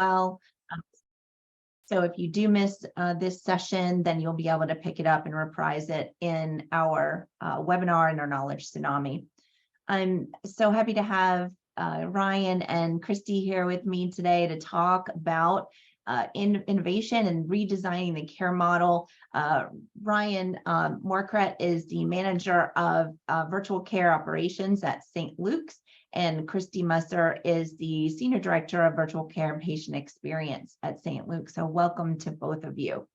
well. So if you do miss this session, then you'll be able to pick it up and reprise it in our webinar and our knowledge tsunami. I'm so happy to have Ryan and Christy here with me today to talk about innovation and redesigning the care model. Ryan Morkret is the manager of virtual care operations at St. Luke's, and Christy Musser is the senior director of virtual care and patient experience at St. Luke's. So welcome to both of you.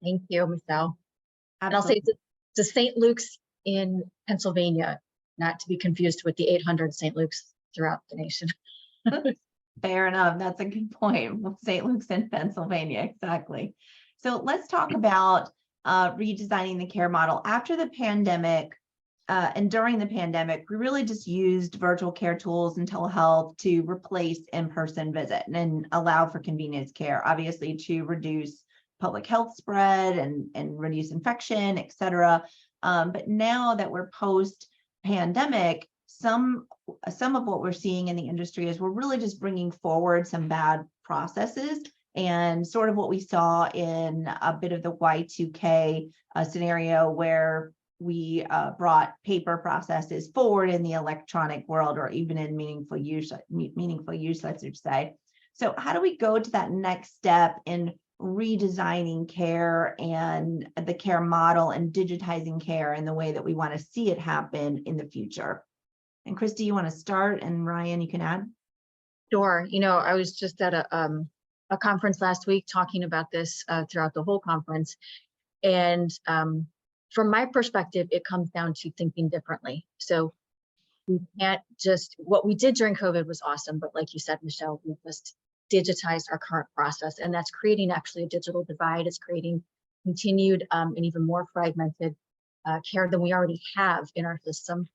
Thank you, Michelle. Absolutely. And I'll say to St. Luke's in Pennsylvania, not to be confused with the 800 St. Luke's throughout the nation. Fair enough. That's a good point. St. Luke's in Pennsylvania, exactly. So let's talk about redesigning the care model. After the pandemic and during the pandemic, we really just used virtual care tools and telehealth to replace in-person visit and allow for convenience care, obviously to reduce public health spread and reduce infection, et cetera. But now that we're post-pandemic, some of what we're seeing in the industry is we're really just bringing forward some bad processes, and sort of what we saw in a bit of the Y2K scenario where we brought paper processes forward in the electronic world, or even in meaningful use, I should say. So how do we go to that next step in redesigning care and the care model and digitizing care in the way that we want to see it happen in the future? And Christy, you want to start, and Ryan, you can add? Sure. You know, I was just at a conference last week talking about this throughout the whole conference. And from my perspective, it comes down to thinking differently. So we can't just, what we did during COVID was awesome, but like you said, Michelle, we just digitized our current process, and that's creating actually a digital divide. It's creating continued and even more fragmented care than we already have in our system.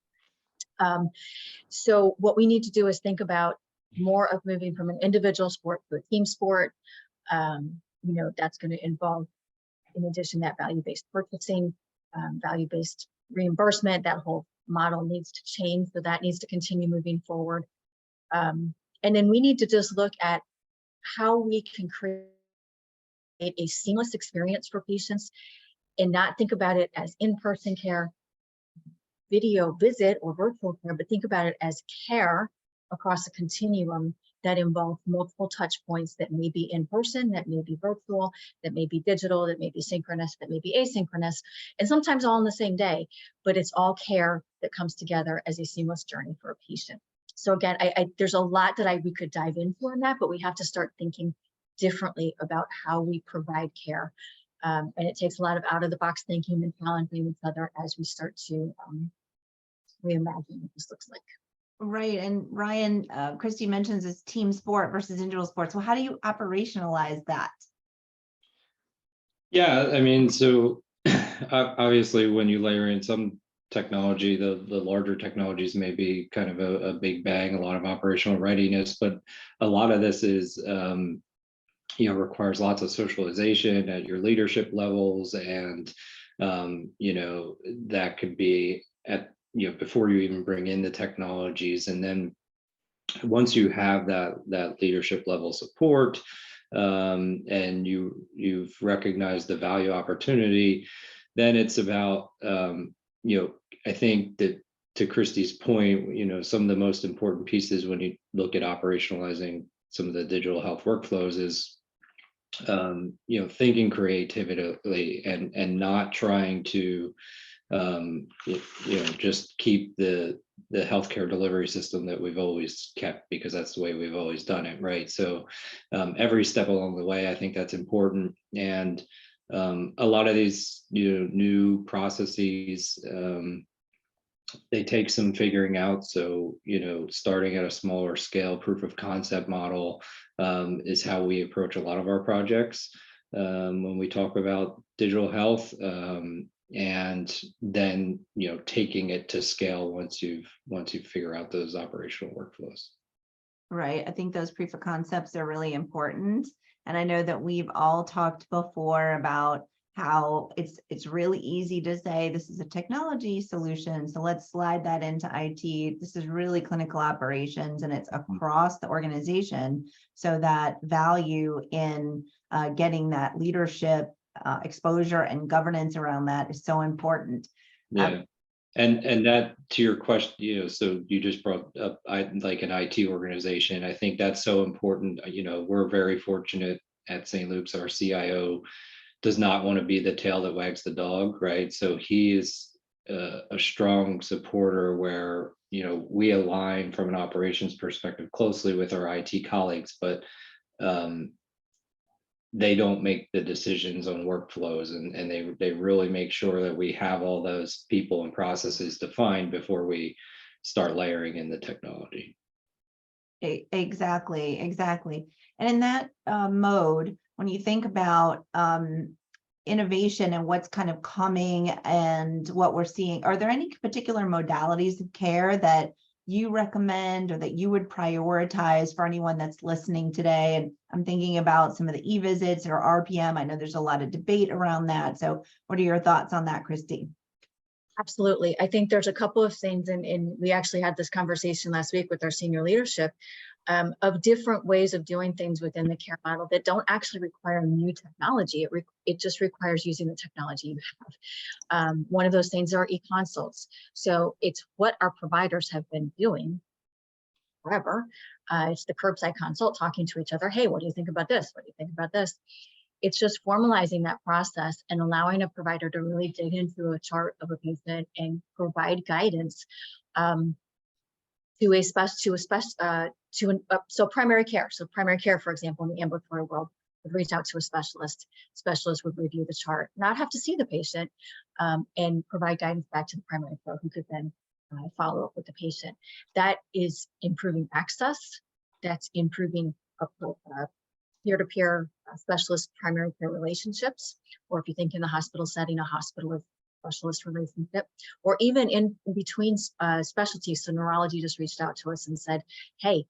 So what we need to do is think about more of moving from an individual sport to a team sport. You know, that's going to involve, in addition, that value-based purchasing, value-based reimbursement. That whole model needs to change, so that needs to continue moving forward. And then we need to just look at how we can create a seamless experience for patients and not think about it as in-person care, video visit, or virtual care, but think about it as care across a continuum that involves multiple touch points that may be in person, that may be virtual, that may be digital, that may be synchronous, that may be asynchronous, and sometimes all in the same day, but it's all care that comes together as a seamless journey for a patient. So again, there's a lot that we could dive into on that, but we have to start thinking differently about how we provide care. And it takes a lot of out-of-the-box thinking and challenging each other as we start to reimagine what this looks like. Right. And Ryan, Christy mentions this team sport versus individual sports. So how do you operationalize that? Yeah, I mean, so obviously when you layer in some technology, the larger technologies may be kind of a big bang, a lot of operational readiness, but a lot of this is, you know, requires lots of socialization at your leadership levels. And, you know, that could be at, you know, before you even bring in the technologies. And then once you have that leadership level support, and you've recognized the value opportunity, then it's about, you know, I think that, to Christy's point, you know, some of the most important pieces when you look at operationalizing some of the digital health workflows is, you know, thinking creatively and not trying to, you know, just keep the healthcare delivery system that we've always kept, because that's the way we've always done it, right? So every step along the way, I think that's important. And a lot of these, you know, new processes, they take some figuring out. So, you know, starting at a smaller scale proof of concept model is how we approach a lot of our projects when we talk about digital health. And then, you know, taking it to scale once you figure out those operational workflows. Right. I think those proof of concepts are really important. And I know that we've all talked before about how it's really easy to say this is a technology solution, so let's slide that into IT. This is really clinical operations, and it's across the organization, so that value in getting that leadership exposure and governance around that is so important. Yeah. And that, to your question, so you just brought up like an IT organization. I think that's so important. We're very fortunate at St. Luke's. Our CIO does not want to be the tail that wags the dog, right? So he is a strong supporter where we align from an operations perspective closely with our IT colleagues, but they don't make the decisions on workflows, and they really make sure that we have all those people and processes defined before we start layering in the technology. Exactly. And in that mode, when you think about innovation and what's kind of coming and what we're seeing, are there any particular modalities of care that you recommend or that you would prioritize for anyone that's listening today? And I'm thinking about some of the e-visits or RPM. I know there's a lot of debate around that. So what are your thoughts on that, Christy? Absolutely. I think there's a couple of things, and we actually had this conversation last week with our senior leadership of different ways of doing things within the care model that don't actually require new technology. It just requires using the technology you have. One of those things are e-consults. So it's what our providers have been doing forever. It's the curbside consult, talking to each other. Hey, what do you think about this? What do you think about this? It's just formalizing that process and allowing a provider to really dig into a chart of a patient and provide guidance so primary care. So primary care, for example, in the ambulatory world, would reach out to a specialist. Specialist would review the chart, not have to see the patient, and provide guidance back to the primary care, who could then follow up with the patient. That is improving access. That's improving peer-to-peer specialist primary care relationships, or if you think in the hospital setting, a hospitalist specialist relationship, or even in between specialties. So neurology just reached out to us and said, hey,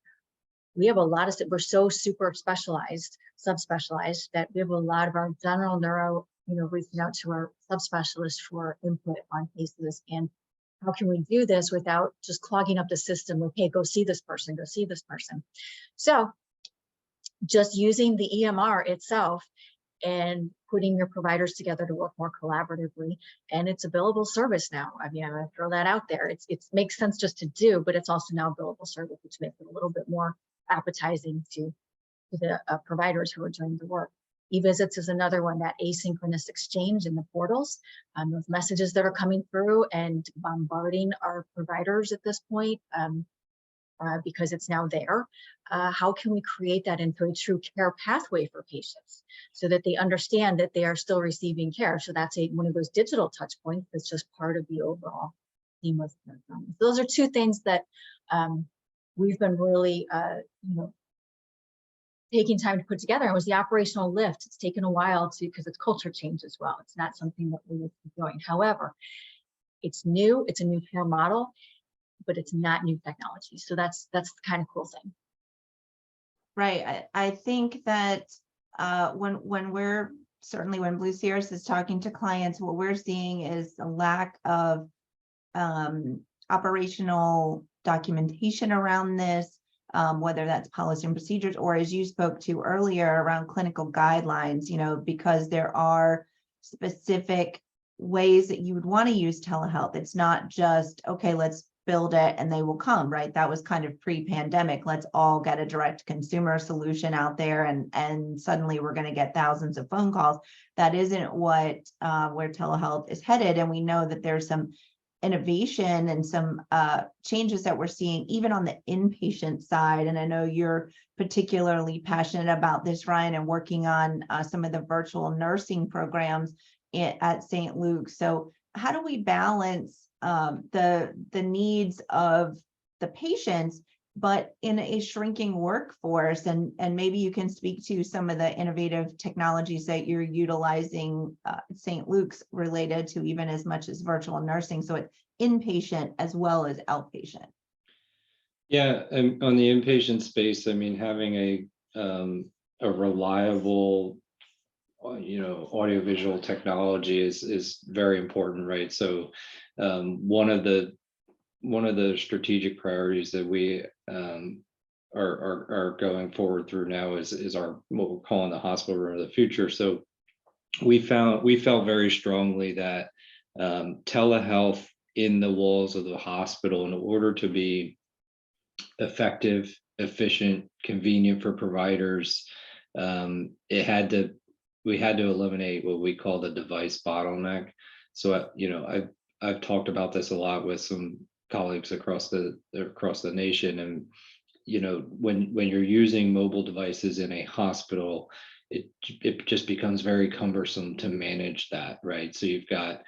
we have a lot of, we're so super specialized, subspecialized, that we have a lot of our general neuro, reaching out to our subspecialists for input on cases. And how can we do this without just clogging up the system with, hey, go see this person, go see this person. So just using the EMR itself and putting your providers together to work more collaboratively. And it's a billable service now. I mean, I'm going to throw that out there. It makes sense just to do, but it's also now a billable service, which makes it a little bit more appetizing to the providers who are doing the work. E-visits is another one, that asynchronous exchange in the portals, those messages that are coming through and bombarding our providers at this point. Because it's now there. How can we create that into a true care pathway for patients so that they understand that they are still receiving care? So that's one of those digital touch points that's just part of the overall seamless. Those are two things that we've been really, taking time to put together. It was the operational lift. It's taken a while because it's culture change as well. It's not something that we were doing. However, it's new. It's a new care model, but it's not new technology. So that's the kind of cool thing. Right. I think that when Blue Sierras is talking to clients, what we're seeing is a lack of operational documentation around this, whether that's policy and procedures, or as you spoke to earlier, around clinical guidelines, because there are specific ways that you would want to use telehealth. It's not just, okay, let's build it and they will come, right? That was kind of pre-pandemic. Let's all get a direct consumer solution out there, and suddenly we're going to get thousands of phone calls. That isn't what where telehealth is headed. And we know that there's some innovation and some changes that we're seeing even on the inpatient side. And I know you're particularly passionate about this, Ryan, and working on some of the virtual nursing programs at St. Luke's. So how do we balance the needs of the patients, but in a shrinking workforce? And maybe you can speak to some of the innovative technologies that you're utilizing St. Luke's related to even as much as virtual nursing. So it's inpatient as well as outpatient. Yeah, and on the inpatient space, I mean, having a reliable audiovisual technology is very important, right? So one of the strategic priorities that we are going forward through now is our what we're calling the hospital room of the future. So we felt very strongly that telehealth in the walls of the hospital, in order to be effective, efficient, convenient for providers, we had to eliminate what we call the device bottleneck. So I've talked about this a lot with some colleagues across the nation, and when you're using mobile devices in a hospital, it just becomes very cumbersome to manage that, right? So you've got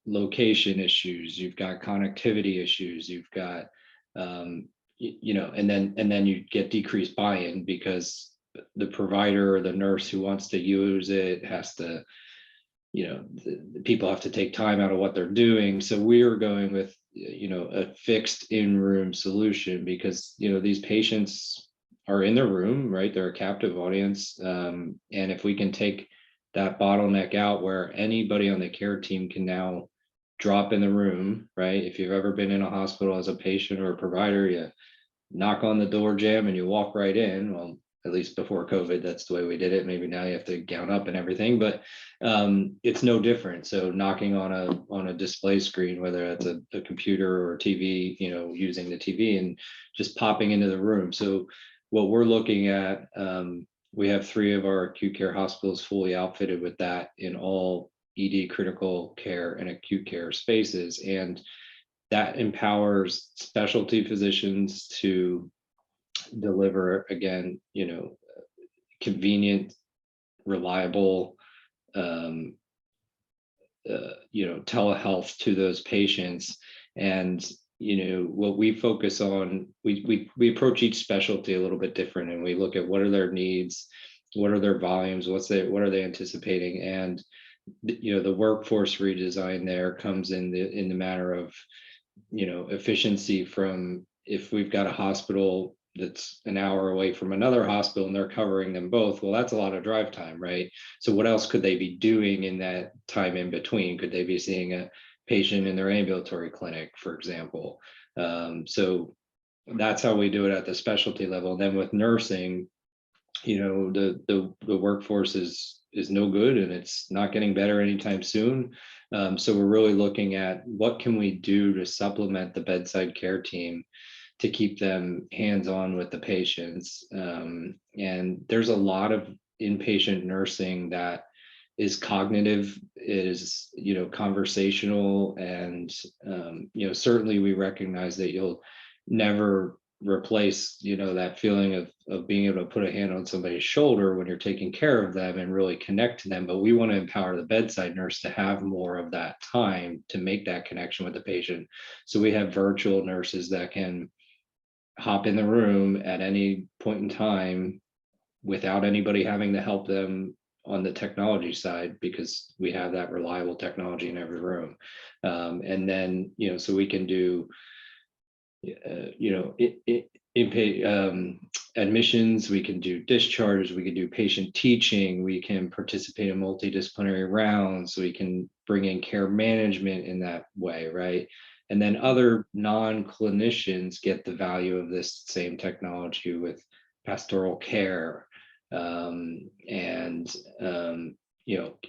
location issues, you've got connectivity issues, you've got and then you get decreased buy-in because the provider or the nurse who wants to use it has to, the people have to take time out of what they're doing. So we are going with a fixed in-room solution, because these patients are in their room, right? They're a captive audience, and if we can take that bottleneck out, where anybody on the care team can now drop in the room, right? If you've ever been in a hospital as a patient or a provider, you knock on the door jamb and you walk right in. Well, at least before COVID, that's the way we did it. Maybe now you have to gown up and everything, but it's no different. So knocking on a display screen, whether it's a computer or a TV, using the TV and just popping into the room. So what we're looking at, we have 3 of our acute care hospitals fully outfitted with that in all ED, critical care, and acute care spaces, and that empowers specialty physicians to deliver, again, convenient, reliable, telehealth to those patients. And what we focus on, we approach each specialty a little bit different, and we look at what are their needs, what are their volumes, what are they anticipating, and the workforce redesign there comes in the matter of efficiency. From, if we've got a hospital that's an hour away from another hospital and they're covering them both, well, that's a lot of drive time, right? So what else could they be doing in that time in between? Could they be seeing a patient in their ambulatory clinic, for example? So that's how we do it at the specialty level. And then with nursing, the workforce is no good, and it's not getting better anytime soon. So we're really looking at what can we do to supplement the bedside care team to keep them hands-on with the patients. And there's a lot of inpatient nursing that is cognitive, is conversational, and certainly we recognize that you'll never replace that feeling of being able to put a hand on somebody's shoulder when you're taking care of them and really connect to them. But we want to empower the bedside nurse to have more of that time to make that connection with the patient. So we have virtual nurses that can hop in the room at any point in time without anybody having to help them on the technology side, because we have that reliable technology in every room. And then so we can do admissions, we can do discharges, we can do patient teaching, we can participate in multidisciplinary rounds, we can bring in care management in that way, right? And then other non-clinicians get the value of this same technology with pastoral care, and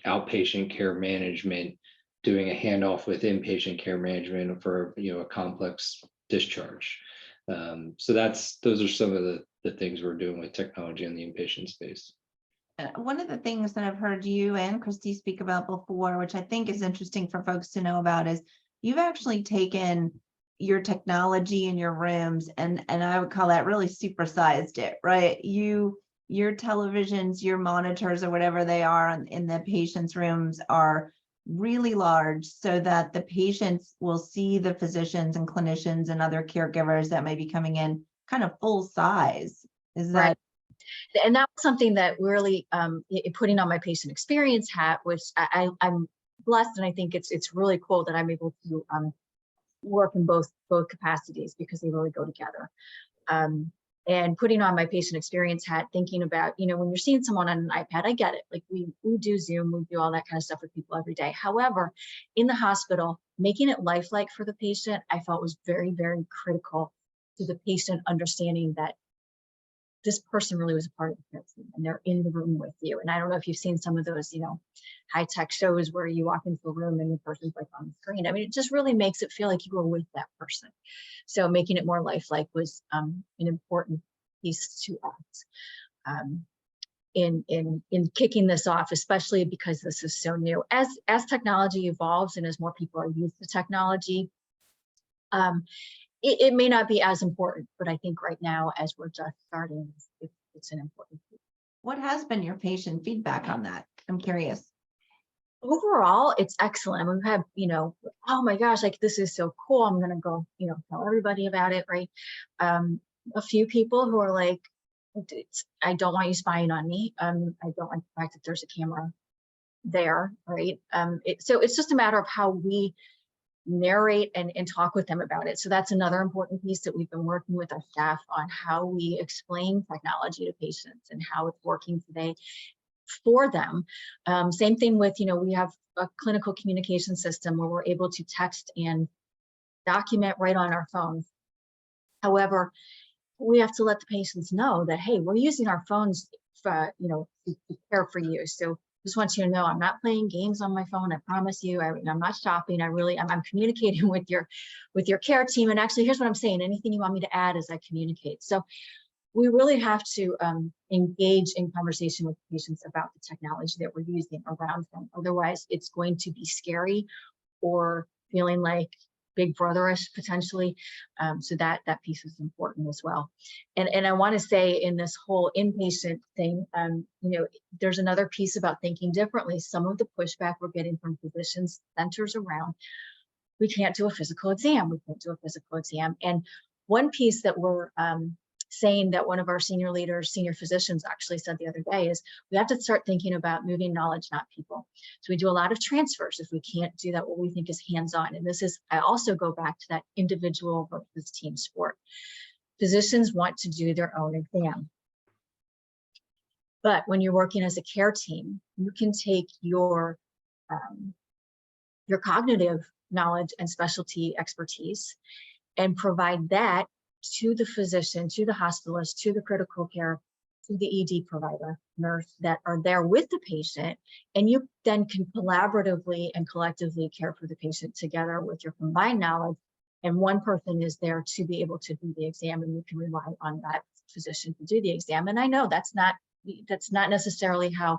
outpatient care management, doing a handoff with inpatient care management for a complex discharge. So those are some of the things we're doing with technology in the inpatient space. One of the things that I've heard you and Christy speak about before, which I think is interesting for folks to know about, is you've actually taken your technology in your rooms and I would call that really supersized it, right? Your televisions, your monitors, or whatever they are in the patient's rooms are really large, so that the patients will see the physicians and clinicians and other caregivers that may be coming in kind of full size. Is that right? And that was something that really putting on my patient experience hat, which I'm blessed, and I think it's really cool that I'm able to work in both capacities, because they really go together. and putting on my patient experience hat, thinking about, you know, when you're seeing someone on an iPad, I get it. Like we do Zoom, we do all that kind of stuff with people every day. However, in the hospital, making it lifelike for the patient, I felt was very, very critical to the patient understanding that this person really was a part of the care team and they're in the room with you. And I don't know if you've seen some of those, you know, high tech shows where you walk into a room and the person's like on the screen. I mean, it just really makes it feel like you were with that person. So making it more lifelike was an important piece to us in kicking this off, especially because this is so new. As technology evolves and as more people are used to technology, it may not be as important, but I think right now, as we're just starting, it's an important piece. What has been your patient feedback on that? I'm curious. Overall, it's excellent. We've had, you know, oh my gosh, like this is so cool. I'm gonna go, you know, tell everybody about it, right? A few people who are like, I don't want you spying on me. I don't like the fact that there's a camera there, right? So it's just a matter of how we narrate and talk with them about it. So that's another important piece that we've been working with our staff on, how we explain technology to patients and how it's working today for them. Same thing with, you know, we have a clinical communication system where we're able to text and document right on our phones. However, we have to let the patients know that, hey, we're using our phones for, you know, to care for you. So just want you to know, I'm not playing games on my phone. I promise you, I'm not shopping. I'm communicating with your care team. And actually, here's what I'm saying. Anything you want me to add as I communicate. So we really have to engage in conversation with patients about the technology that we're using around them. Otherwise, it's going to be scary or feeling like big brotherish potentially. So that piece is important as well. And I want to say in this whole inpatient thing, you know, there's another piece about thinking differently. Some of the pushback we're getting from physicians centers around, we can't do a physical exam. We can't do a physical exam. And one piece that we're saying that one of our senior leaders, senior physicians actually said the other day is we have to start thinking about moving knowledge, not people. So we do a lot of transfers if we can't do that, what we think is hands-on. And this is, I also go back to that individual versus team sport. Physicians want to do their own exam. But when you're working as a care team, you can take your cognitive knowledge and specialty expertise and provide that to the physician, to the hospitalist, to the critical care, to the ED provider, nurse that are there with the patient. And you then can collaboratively and collectively care for the patient together with your combined knowledge. And one person is there to be able to do the exam, and you can rely on that physician to do the exam. And I know that's not necessarily how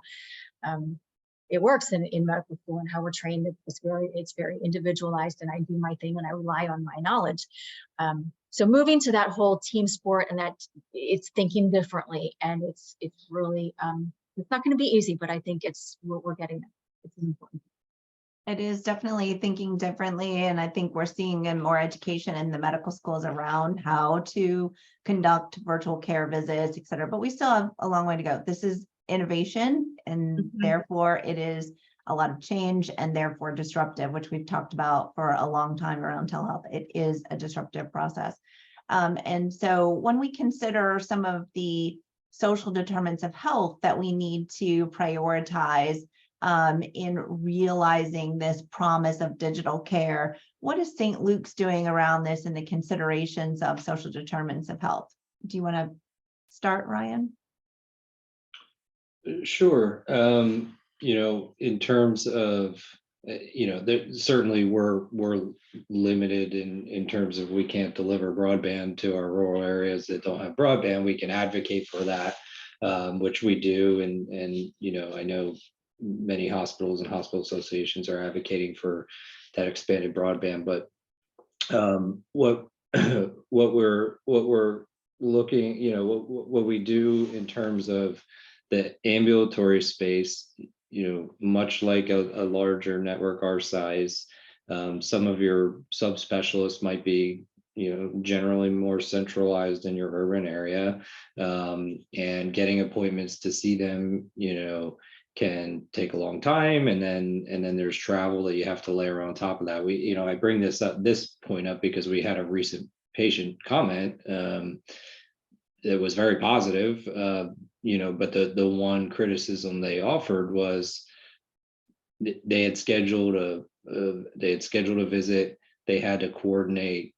it works in medical school and how we're trained. It's very individualized, and I do my thing and I rely on my knowledge. So moving to that whole team sport, and that it's thinking differently, and it's really it's not going to be easy, but I think we're getting it. It's important. It is definitely thinking differently, and I think we're seeing more education in the medical schools around how to conduct virtual care visits, et cetera. But we still have a long way to go. This is innovation, and therefore it is a lot of change and therefore disruptive, which we've talked about for a long time around telehealth. It is a disruptive process. And so when we consider some of the social determinants of health that we need to prioritize in realizing this promise of digital care, what is St. Luke's doing around this and the considerations of social determinants of health? Do you want to start, Ryan? Sure. You know, in terms of, you know, certainly we're limited in terms of we can't deliver broadband to our rural areas that don't have broadband. We can advocate for that, which we do. And, you know, I know many hospitals and hospital associations are advocating for that expanded broadband. But what we're looking, you know, what we do in terms of the ambulatory space, you know, much like a larger network our size, some of your subspecialists might be, you know, generally more centralized in your urban area, and getting appointments to see them, you know, can take a long time, and then there's travel that you have to layer on top of that. You know, I bring this point up because we had a recent patient comment it was very positive, but the one criticism they offered was they had scheduled a visit. They had to coordinate,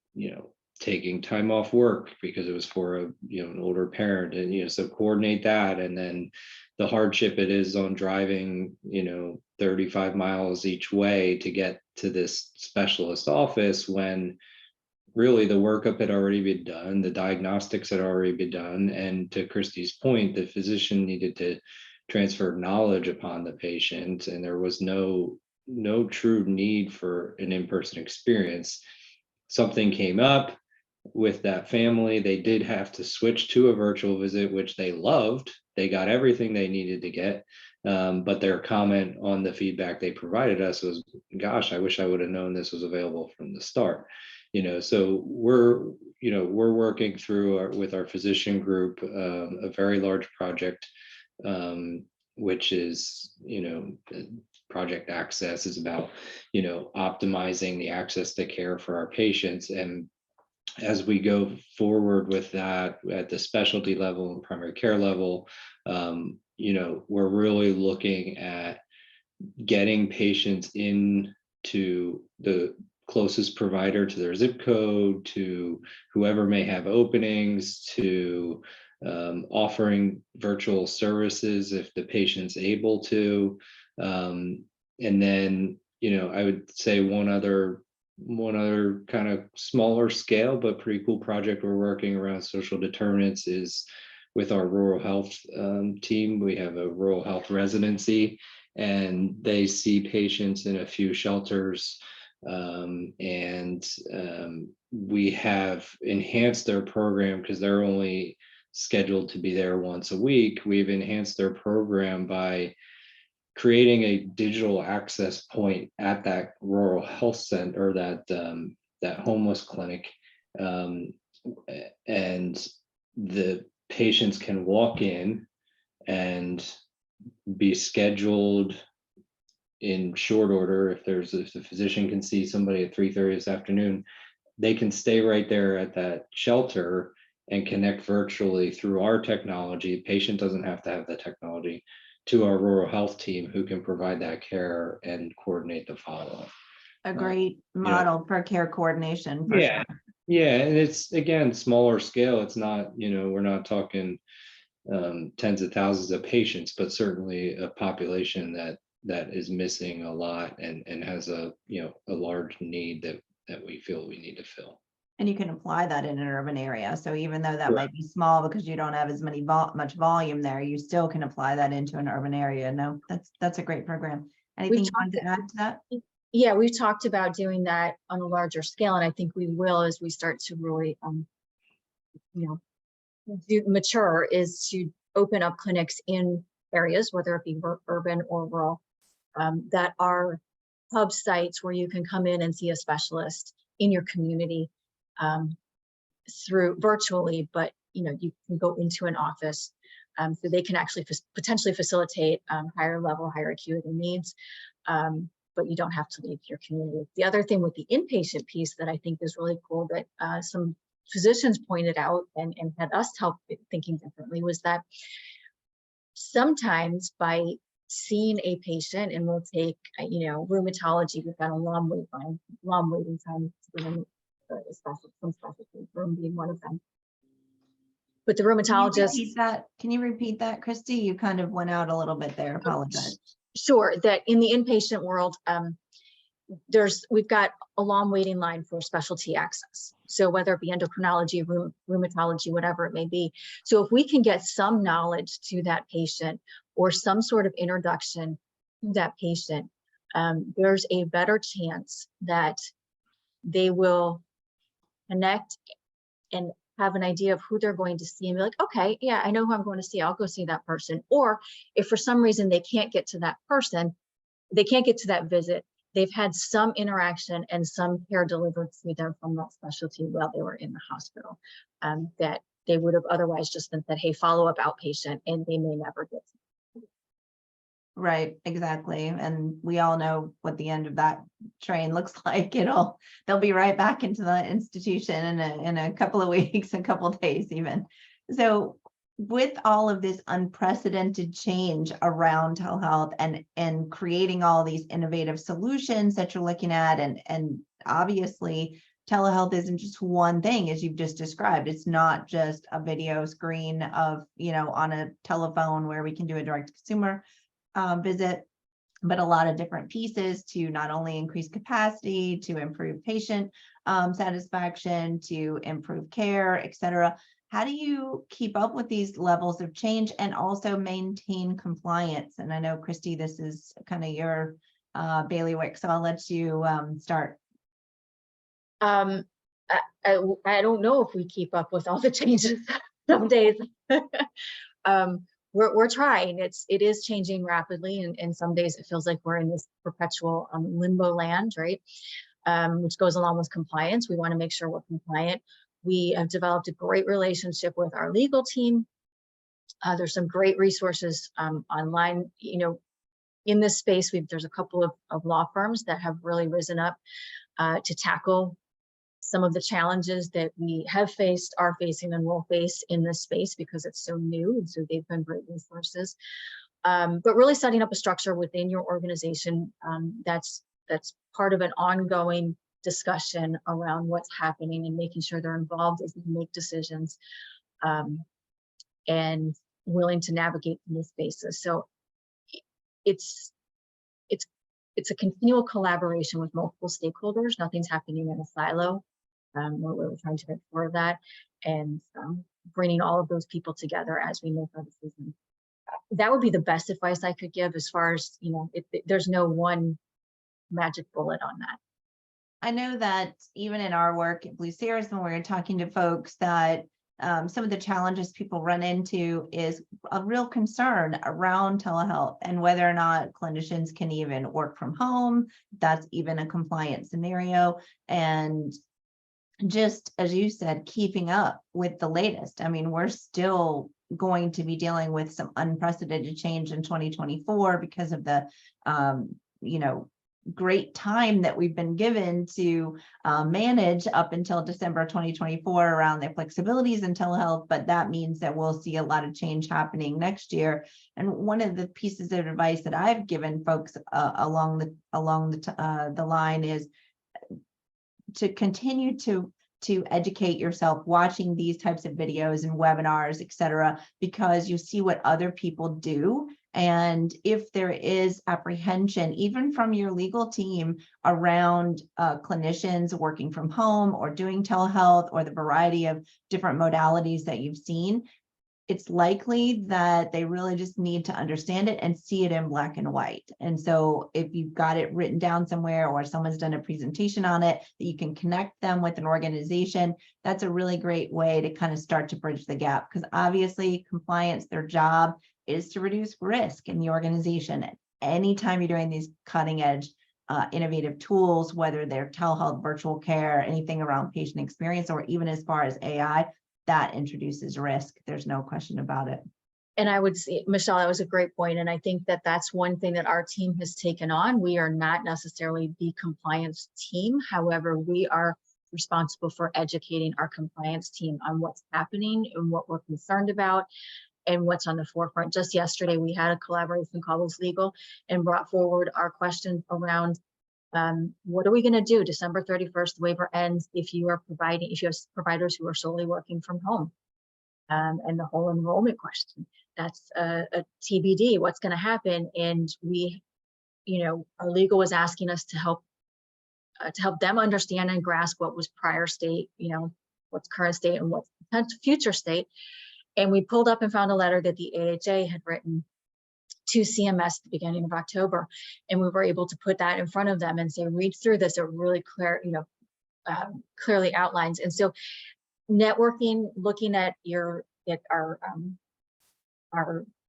taking time off work because it was for an older parent, and so coordinate that, and then the hardship it is on driving 35 miles each way to get to this specialist office, when really the workup had already been done, the diagnostics had already been done, and to Christy's point, the physician needed to transfer knowledge upon the patient, and there was no true need for an in-person experience. Something came up with that family. They did have to switch to a virtual visit, which they loved. They got everything they needed to get. But their comment on the feedback they provided us was, gosh, I wish I would have known this was available from the start. So we're working through with our physician group, a very large project, which is, Project Access is about, optimizing the access to care for our patients. And as we go forward with that at the specialty level and primary care level, we're really looking at getting patients into the closest provider to their zip code, to whoever may have openings, to offering virtual services if the patient's able to. And then, I would say one other kind of smaller scale but pretty cool project we're working around social determinants is with our rural health team. We have a rural health residency, and they see patients in a few shelters, and we have enhanced their program because they're only scheduled to be there once a week. We've enhanced their program by creating a digital access point at that rural health center, or that homeless clinic, and the patients can walk in and be scheduled in short order. If the physician can see somebody at 3:30 this afternoon, they can stay right there at that shelter and connect virtually through our technology. The patient doesn't have to have the technology, to our rural health team, who can provide that care and coordinate the follow-up. A great model for care coordination. For Yeah. sure. Yeah, and it's, again, smaller scale. It's not, we're not talking tens of thousands of patients, but certainly a population that is missing a lot, and has a large need that we feel we need to fill. And you can apply that in an urban area. So even though that Correct. might be small because you don't have as much volume there, you still can apply that into an urban area. No, that's a great program. Anything you wanted to add to that? Yeah, we've talked about doing that on a larger scale, and I think we will as we start to really, mature, is to open up clinics in areas, whether it be urban or rural, that are hub sites where you can come in and see a specialist in your community through virtually, but you can go into an office, so they can actually potentially facilitate higher level, higher acuity needs. But you don't have to leave your community. The other thing with the inpatient piece that I think is really cool, that some physicians pointed out and had us help thinking differently, was that sometimes by seeing a patient, and we'll take, rheumatology, we've got a long waiting time for some specialty, room being one of them. But the rheumatologist. Can you repeat that, Christy? You kind of went out a little bit there. Apologize. Sure, that in the inpatient world, we've got a long waiting line for specialty access. So whether it be endocrinology, rheumatology, whatever it may be. So if we can get some knowledge to that patient, or some sort of introduction to that patient, there's a better chance that they will connect and have an idea of who they're going to see, and be like, okay, yeah, I know who I'm going to see. I'll go see that person. Or if for some reason they can't get to that person, they can't get to that visit, they've had some interaction and some care delivered to them from that specialty while they were in the hospital, that they would have otherwise just been said, hey, follow up outpatient, and they may never get to. Right, exactly. And we all know what the end of that train looks like. They'll be right back into the institution in a couple of weeks, a couple of days even. So with all of this unprecedented change around telehealth and creating all these innovative solutions that you're looking at, and obviously telehealth isn't just one thing, as you've just described. It's not just a video screen of, on a telephone where we can do a direct consumer visit, but a lot of different pieces to not only increase capacity, to improve patient satisfaction, to improve care, et cetera. How do you keep up with these levels of change and also maintain compliance? And I know, Christy, this is kind of your bailiwick, so I'll let you start. I don't know if we keep up with all the changes some days. We're trying. It is changing rapidly, and some days it feels like we're in this perpetual limbo land, right? Which goes along with compliance. We want to make sure we're compliant. We have developed a great relationship with our legal team. There's some great resources online, in this space. There's a couple of law firms that have really risen up to tackle some of the challenges that we have faced, are facing, and will face in this space because it's so new. And so they've been great resources. But really setting up a structure within your organization that's part of an ongoing discussion around what's happening and making sure they're involved as they make decisions and willing to navigate in this spaces. So it's a continual collaboration with multiple stakeholders. Nothing's happening in a silo. We're really trying to make sure of that, and bringing all of those people together as we make our decisions. That would be the best advice I could give, as far as, there's no one magic bullet on that. I know that even in our work at Blue Cirrus, when we're talking to folks, that some of the challenges people run into is a real concern around telehealth and whether or not clinicians can even work from home. That's even a compliant scenario. And just as you said, keeping up with the latest. I mean, we're still going to be dealing with some unprecedented change in 2024 because of the, great time that we've been given to manage up until December 2024 around the flexibilities in telehealth. But that means that we'll see a lot of change happening next year. And one of the pieces of advice that I've given folks along the line is to continue to educate yourself, watching these types of videos and webinars, et cetera, because you see what other people do. And if there is apprehension, even from your legal team, around clinicians working from home or doing telehealth or the variety of different modalities that you've seen, it's likely that they really just need to understand it and see it in black and white. And so if you've got it written down somewhere or someone's done a presentation on it, that you can connect them with an organization, that's a really great way to kind of start to bridge the gap. Because obviously compliance, their job is to reduce risk in the organization. Anytime you're doing these cutting edge innovative tools, whether they're telehealth, virtual care, anything around patient experience, or even as far as AI, that introduces risk. There's no question about it. And I would say, Michelle, that was a great point. And I think that that's one thing that our team has taken on. We are not necessarily the compliance team. However, we are responsible for educating our compliance team on what's happening and what we're concerned about and what's on the forefront. Just yesterday, we had a collaboration call with legal and brought forward our questions around what are we going to do? December 31st, the waiver ends if you have providers who are solely working from home. And the whole enrollment question, that's a TBD, what's going to happen. And we, our legal was asking us to help them understand and grasp what was prior state, what's current state and what's future state. And we pulled up and found a letter that the AHA had written to CMS at the beginning of October. And we were able to put that in front of them and say, read through this. It really clear, clearly outlines. And so networking, looking at our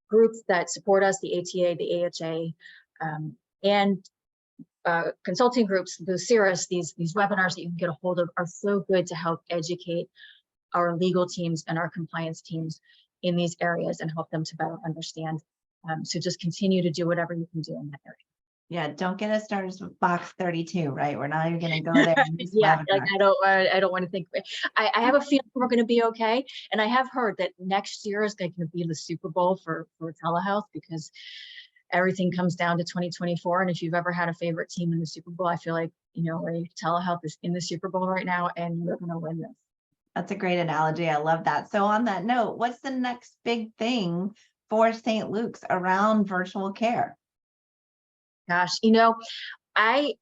groups that support us, the ATA, the AHA, and consulting groups, the Cirrus, these webinars that you can get a hold of are so good to help educate our legal teams and our compliance teams in these areas and help them to better understand. So just continue to do whatever you can do in that area. Yeah, don't get us started with box 32, right? We're not even going to go there in this Yeah, like webinar. I don't want to think. I have a feeling we're going to be okay, and I have heard that next year is going to be the Super Bowl for telehealth, because everything comes down to 2024. And if you've ever had a favorite team in the Super Bowl, I feel like, you know, telehealth is in the Super Bowl right now, and we're going to win this. That's a great analogy. I love that. So on that note, what's the next big thing for St. Luke's around virtual care? Gosh, you know, I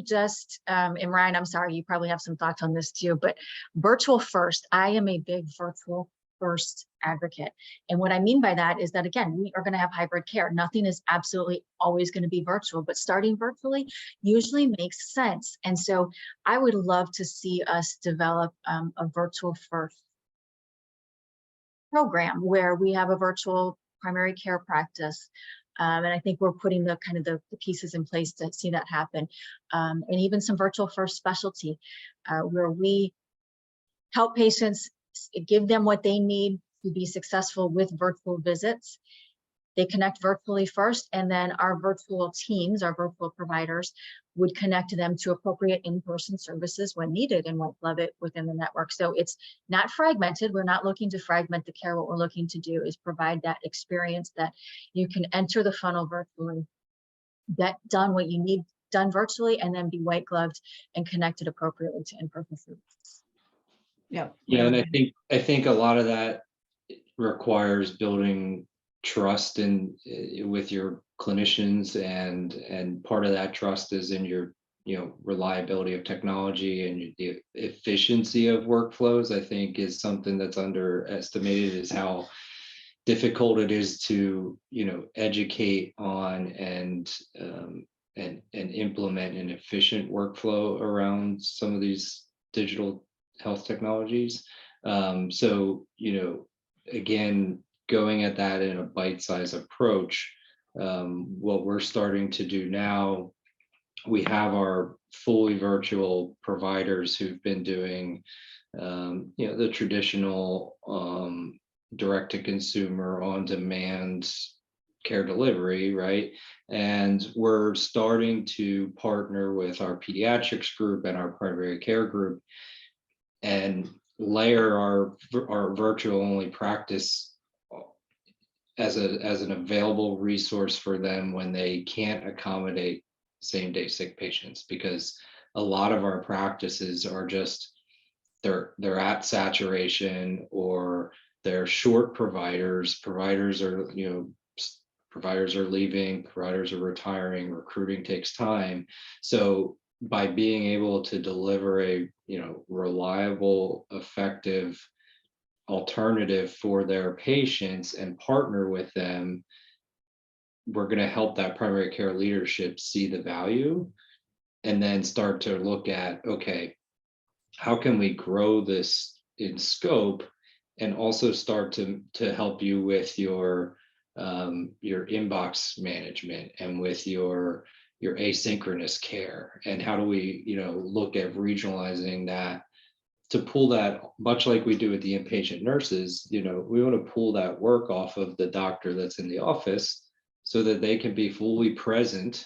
just, and Ryan, I'm sorry, you probably have some thoughts on this too, but virtual first, I am a big virtual first advocate. And what I mean by that is that, again, we are going to have hybrid care. Nothing is absolutely always going to be virtual, but starting virtually usually makes sense. And so I would love to see us develop a virtual first program where we have a virtual primary care practice. And I think we're putting the kind of the pieces in place to see that happen. And even some virtual first specialty where we help patients, give them what they need to be successful with virtual visits. They connect virtually first, and then our virtual teams, our virtual providers, would connect them to appropriate in-person services when needed and white glove it within the network. So it's not fragmented. We're not looking to fragment the care. What we're looking to do is provide that experience that you can enter the funnel virtually, get done what you need done virtually, and then be white gloved and connected appropriately to in-person services. Yep. Yeah, and I think a lot of that requires building trust in with your clinicians, and part of that trust is in your, you know, reliability of technology and the efficiency of workflows. I think is something that's underestimated, is how difficult it is to, you know, educate on and implement an efficient workflow around some of these digital health technologies. So, you know, again, going at that in a bite-sized approach, what we're starting to do now, we have our fully virtual providers who've been doing, you know, the traditional direct to consumer on demand care delivery, right? And we're starting to partner with our pediatrics group and our primary care group and layer our virtual only practice as an available resource for them when they can't accommodate same day sick patients, because a lot of our practices are just they're at saturation, or they're short providers are, you know, providers are leaving, providers are retiring, recruiting takes time. So by being able to deliver a, you know, reliable, effective alternative for their patients and partner with them, we're going to help that primary care leadership see the value and then start to look at, okay, how can we grow this in scope, and also start to help you with your inbox management and with your asynchronous care, and how do we, you know, look at regionalizing that to pull that, much like we do with the inpatient nurses. You know, we want to pull that work off of the doctor that's in the office so that they can be fully present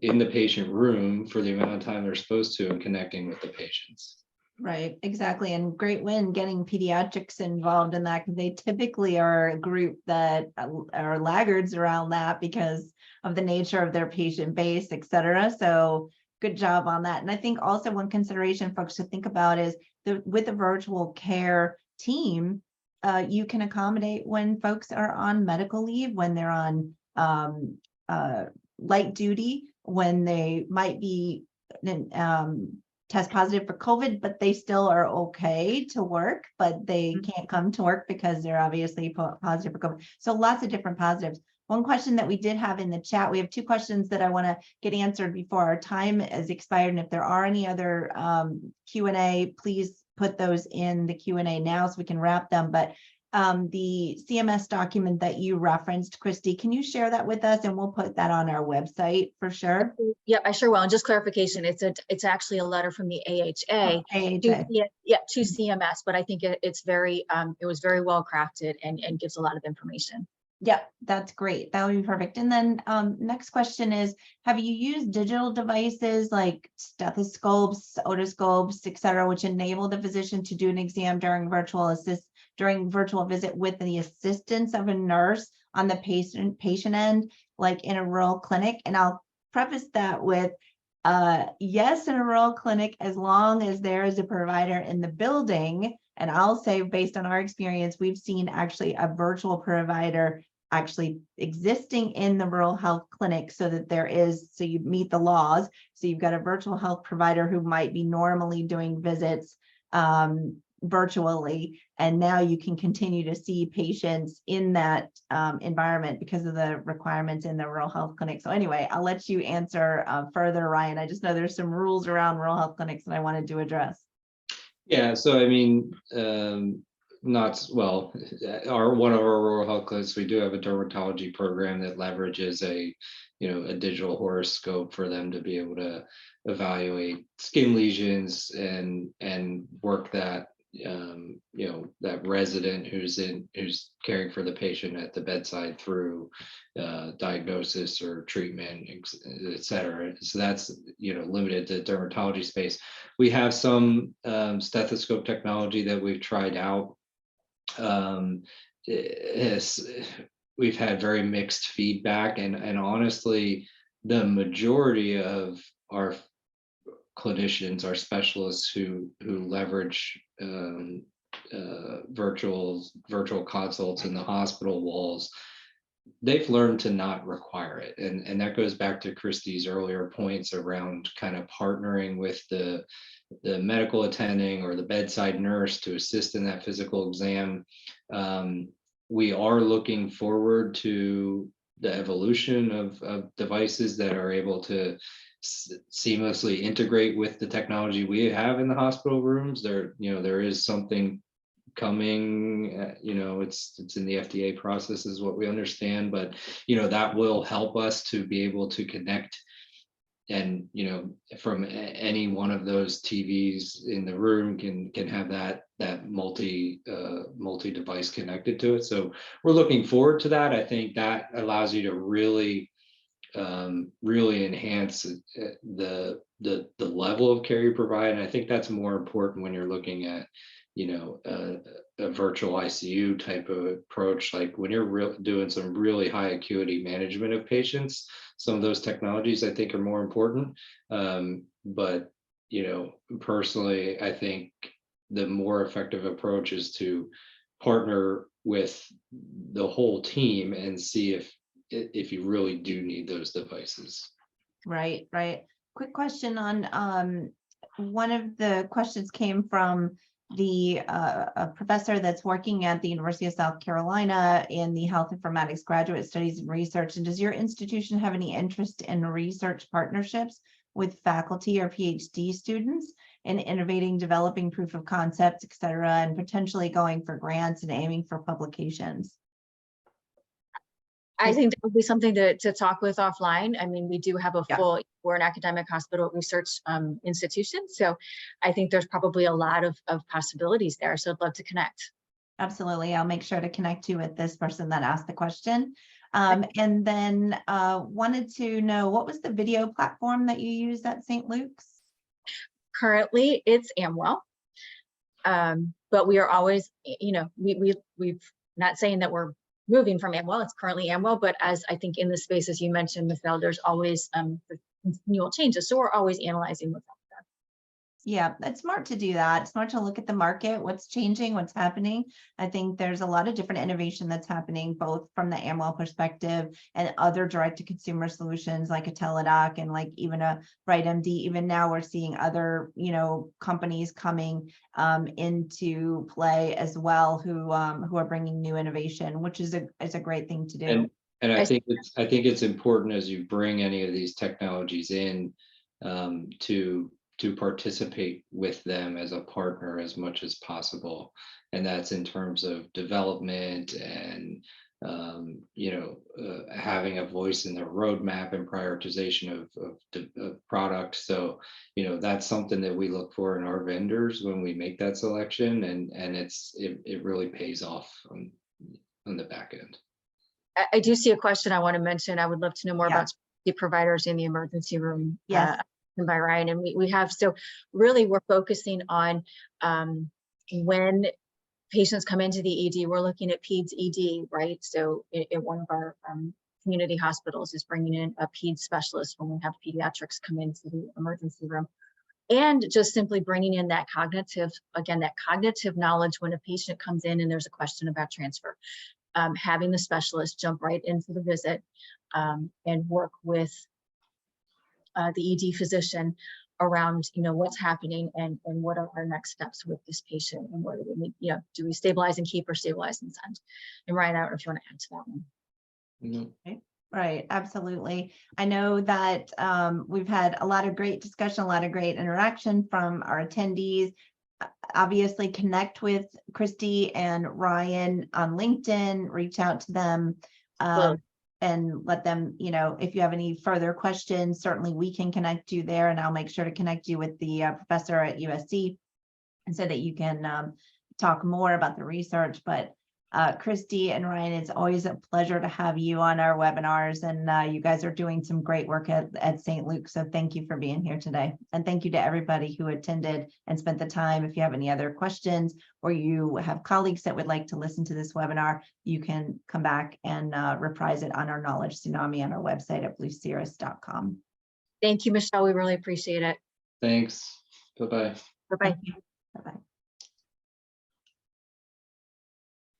in the patient room for the amount of time they're supposed to and connecting with the patients. Right, exactly. And great win getting pediatrics involved in that, because they typically are a group that are laggards around that because of the nature of their patient base, et cetera. So good job on that. And I think also one consideration folks to think about is with the virtual care team, you can accommodate when folks are on medical leave, when they're on light duty, when they might be test positive for COVID, but they still are okay to work, but they can't come to work because they're obviously positive for COVID. So lots of different positives. One question that we did have in the chat, we have two questions that I want to get answered before our time is expired. And if there are any other Q&A, please put those in the Q&A now so we can wrap them. But the CMS document that you referenced, Christy, can you share that with us, and we'll put that on our website for sure? Yep, I sure will. And just clarification, it's actually a letter from the AHA, to CMS, but I think it's very it was very well crafted and gives a lot of information. Yep, that's great. That would be perfect. And then next question is, have you used digital devices like stethoscopes, otoscopes, et cetera, which enable the physician to do an exam during virtual visit with the assistance of a nurse on the patient end, like in a rural clinic? And I'll preface that with yes, in a rural clinic, as long as there is a provider in the building. And I'll say, based on our experience, we've seen actually a virtual provider actually existing in the rural health clinic, so that so you meet the laws. So you've got a virtual health provider who might be normally doing visits virtually, and now you can continue to see patients in that environment because of the requirements in the rural health clinic. So anyway, I'll let you answer further, Ryan. I just know there's some rules around rural health clinics that I wanted to address. Yeah, so I mean, not well, one of our rural health clinics, we do have a dermatology program that leverages a digital horoscope for them to be able to evaluate skin lesions and work that that resident who's caring for the patient at the bedside through diagnosis or treatment, et cetera. So that's limited to dermatology space. We have some stethoscope technology that we've tried out. We've had very mixed feedback, and honestly, the majority of our clinicians, our specialists who leverage virtual consults in the hospital walls, they've learned to not require it, and that goes back to Christy's earlier points around kind of partnering with the medical attending or the bedside nurse to assist in that physical exam. We are looking forward to the evolution of devices that are able to seamlessly integrate with the technology we have in the hospital rooms. There is something coming, it's in the FDA process is what we understand, but that will help us to be able to connect, and from any one of those TVs in the room can have that multi device connected to it. So we're looking forward to that. I think that allows you to really enhance the level of care you provide, and I think that's more important when you're looking at a virtual ICU type of approach. Like when you're doing some really high acuity management of patients, some of those technologies I think are more important. But personally, I think the more effective approach is to partner with the whole team and see if you really do need those devices. Right. Quick question on one of the questions came from a professor that's working at the University of South Carolina in the health informatics graduate studies and research. And does your institution have any interest in research partnerships with faculty or PhD students in innovating, developing proof of concepts, et cetera, and potentially going for grants and aiming for publications? I think that would be something to talk with offline. I mean, we do have we're an academic hospital research institution. So I think there's probably a lot of possibilities there. So I'd love to connect. Absolutely. I'll make sure to connect you with this person that asked the question. And then wanted to know, what was the video platform that you used at St. Luke's? Currently, it's Amwell. But we are always, we've not saying that we're moving from Amwell. It's currently Amwell, but as I think in the space, as you mentioned, Michelle, there's always continual changes. So we're always analyzing what's out there. Yeah, it's smart to do that. It's smart to look at the market, what's changing, what's happening. I think there's a lot of different innovation that's happening, both from the Amwell perspective and other direct-to-consumer solutions like a Teladoc and like even a BrightMD. Even now we're seeing other, companies coming into play as well who are bringing new innovation, which is a great thing to do. And I think it's important as you bring any of these technologies in to participate with them as a partner as much as possible. And that's in terms of development and, having a voice in the roadmap and prioritization of product. So, that's something that we look for in our vendors when we make that selection, and it really pays off on the back end. I do see a question I want to mention. I would love to know more Yeah. about the providers in the emergency room. Yes. And by Ryan, and we have, so really we're focusing on when patients come into the ED, we're looking at PEDS ED, right? So in one of our community hospitals is bringing in a PEDS specialist when we have pediatrics come into the emergency room. And just simply bringing in that cognitive, again, that cognitive knowledge when a patient comes in and there's a question about transfer. Having the specialist jump right into the visit and work with the ED physician around, what's happening and what are our next steps with this patient and what do we need, do we stabilize and keep or stabilize and send? And Ryan, I don't know if you want to add to that one. No. Right, absolutely. I know that we've had a lot of great discussion, a lot of great interaction from our attendees. Obviously, connect with Christy and Ryan on LinkedIn, reach out to them and let them, if you have any further questions, certainly we can connect you there, and I'll make sure to connect you with the professor at USC and so that you can talk more about the research. But Christy and Ryan, it's always a pleasure to have you on our webinars, and you guys are doing some great work at St. Luke. So thank you for being here today. And thank you to everybody who attended and spent the time. If you have any other questions or you have colleagues that would like to listen to this webinar, you can come back and reprise it on our Knowledge Tsunami on our website at bluecirrus.com. Thank you, Michelle. We really appreciate it. Thanks. Bye-bye. Bye-bye.